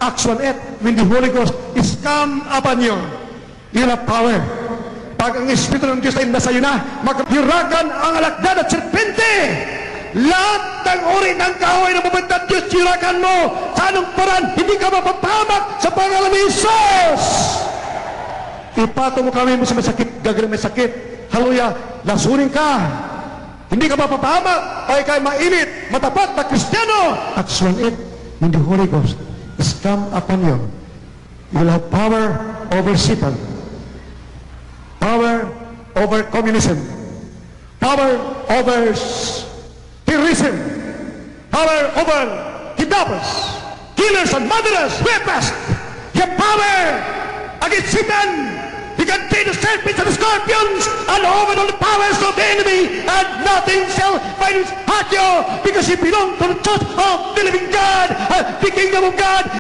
Acts 1:8, when the Holy Ghost is come upon you, you'll have power. Pag ang Espiritu ng Diyos ay nasa iyo na, maghiragan ang alagdan at serpente. Lahat ng uri ng kahoy na mabantad Diyos, hiragan mo. Sa anong paraan, hindi ka mapapahamak sa pangalan ni Jesus. Ipatong mo kami mo sa masakit, gagawin may sakit. Hallelujah, lasunin ka. Hindi ka mapapahamak, ay kay mainit, matapat na Kristiyano. Acts 1:8, when the Holy Ghost is come upon you, you will have power over Satan, power over communism, power over terrorism, power over kidnappers, killers and murderers, rapists. You have power against Satan. You can take the serpents and the scorpions and over all the powers of the enemy, and nothing shall find hurt you, because you belong to the church of the living God, the kingdom of God.